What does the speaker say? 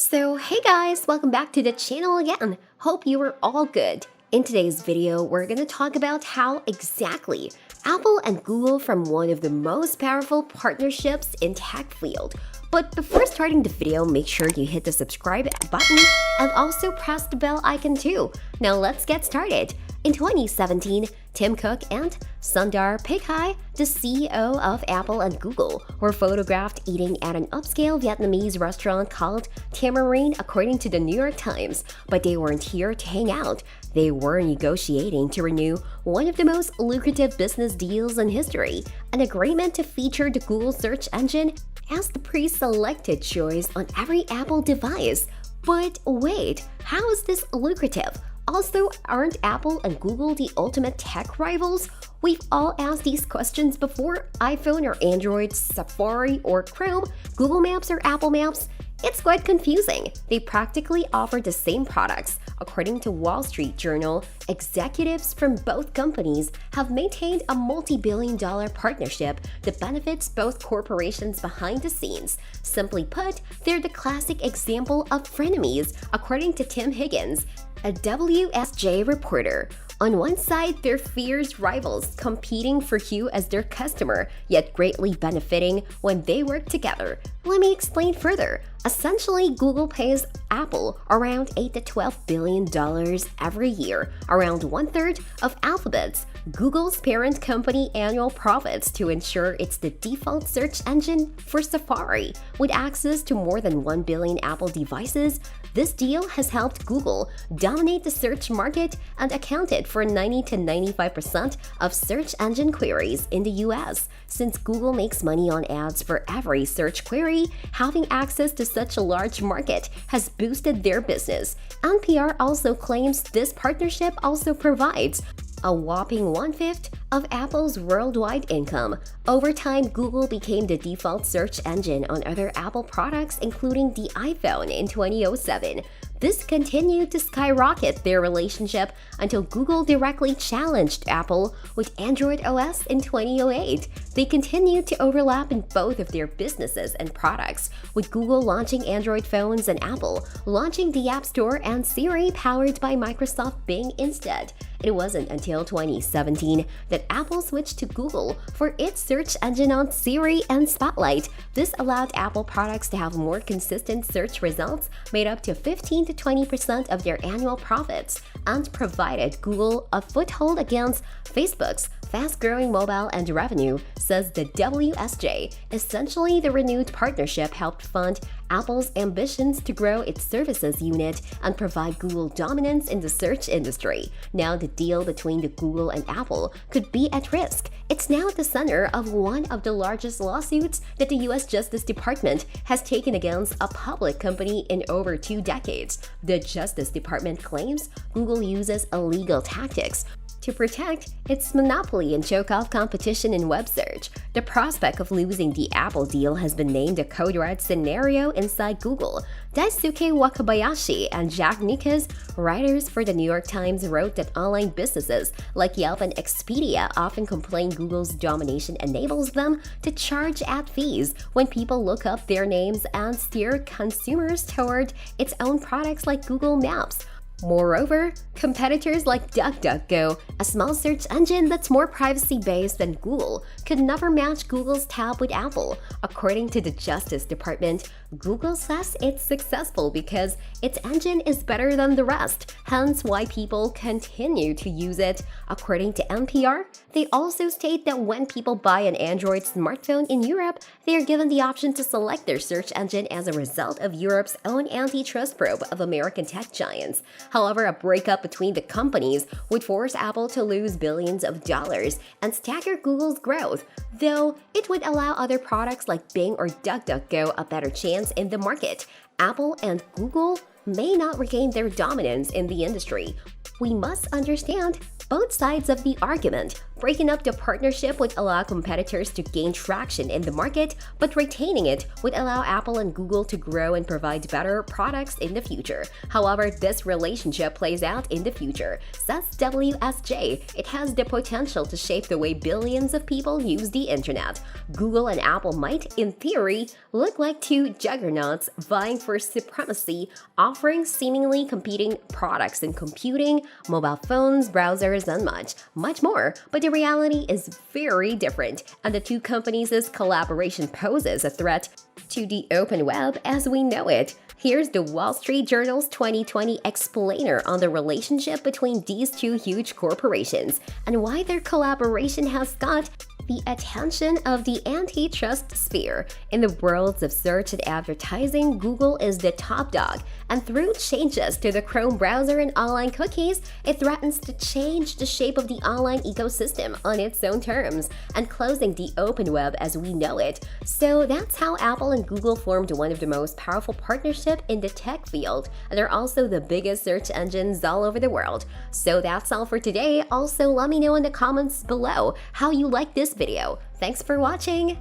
So hey guys, welcome back to the channel again. Hope you are all good. In today's video, we're gonna talk about how exactly Apple and Google form one of the most powerful partnerships in tech field. But before starting the video, make sure you hit the subscribe button and also press the bell icon too. Now let's get started. In 2017, Tim Cook and Sundar Pichai, the CEO of Apple and Google, were photographed eating at an upscale Vietnamese restaurant called Tamarind, according to the New York Times. But they weren't here to hang out. They were negotiating to renew one of the most lucrative business deals in history, an agreement to feature the Google search engine as the pre-selected choice on every Apple device. But wait, how is this lucrative? Also, aren't Apple and Google the ultimate tech rivals? We've all asked these questions before. iPhone or Android, Safari or Chrome, Google Maps or Apple Maps? It's quite confusing. They practically offer the same products. According to Wall Street Journal, executives from both companies have maintained a multi-billion-dollar partnership that benefits both corporations behind the scenes. Simply put, they're the classic example of frenemies, according to Tim Higgins, a WSJ reporter. On one side, they're fierce rivals competing for you as their customer, yet greatly benefiting when they work together. Let me explain further. Essentially, Google pays Apple around $8 to $12 billion every year, around one-third of Alphabet's, Google's parent company, annual profits to ensure it's the default search engine for Safari. With access to more than 1 billion Apple devices, this deal has helped Google dominate the search market and accounted for 90 to 95% of search engine queries in the US. Since Google makes money on ads for every search query, having access to such a large market has boosted their business. NPR also claims this partnership also provides a whopping one-fifth of Apple's worldwide income. Over time, Google became the default search engine on other Apple products, including the iPhone in 2007. This continued to skyrocket their relationship until Google directly challenged Apple with Android OS in 2008. They continued to overlap in both of their businesses and products, with Google launching Android phones and Apple launching the App Store and Siri powered by Microsoft Bing instead. It wasn't until 2017 that Apple switched to Google for its search engine on Siri and Spotlight. This allowed Apple products to have more consistent search results, made up to 15 to 20% of their annual profits, and provided Google a foothold against Facebook's fast-growing mobile and revenue, says the WSJ. Essentially, the renewed partnership helped fund Apple's ambitions to grow its services unit and provide Google dominance in the search industry. Now the deal between the Google and Apple could be at risk. It's now at the center of one of the largest lawsuits that the US Justice Department has taken against a public company in over 2 decades. The Justice Department claims Google uses illegal tactics to protect its monopoly and choke off competition in web search. The prospect of losing the Apple deal has been named a code red scenario inside Google. Daisuke Wakabayashi and Jack Nicas, writers for the New York Times, wrote that online businesses like Yelp and Expedia often complain Google's domination enables them to charge ad fees when people look up their names and steer consumers toward its own products like Google Maps. Moreover, competitors like DuckDuckGo, a small search engine that's more privacy-based than Google, could never match Google's tab with Apple. According to the Justice Department, Google says it's successful because its engine is better than the rest, hence why people continue to use it. According to NPR, they also state that when people buy an Android smartphone in Europe, they are given the option to select their search engine as a result of Europe's own antitrust probe of American tech giants. However, a breakup between the companies would force Apple to lose billions of dollars and stagger Google's growth, though it would allow other products like Bing or DuckDuckGo a better chance in the market. Apple and Google may not regain their dominance in the industry. we must understand both sides of the argument. Breaking up the partnership would allow competitors to gain traction in the market, but retaining it would allow Apple and Google to grow and provide better products in the future. However, this relationship plays out in the future. Says WSJ, it has the potential to shape the way billions of people use the internet. Google and Apple might, in theory, look like two juggernauts vying for supremacy, offering seemingly competing products in computing, mobile phones, browsers, and much more. But the reality is very different, and the two companies' collaboration poses a threat to the open web as we know it. Here's the Wall Street Journal's 2020 explainer on the relationship between these two huge corporations and why their collaboration has got the attention of the antitrust sphere. In the worlds of search and advertising, Google is the top dog, and through changes to the Chrome browser and online cookies, it threatens to change the shape of the online ecosystem on its own terms and closing the open web as we know it. So that's how Apple and Google formed one of the most powerful partnerships in the tech field, and they're also the biggest search engines all over the world. So that's all for today. Also, let me know in the comments below how you like this video. Thanks for watching!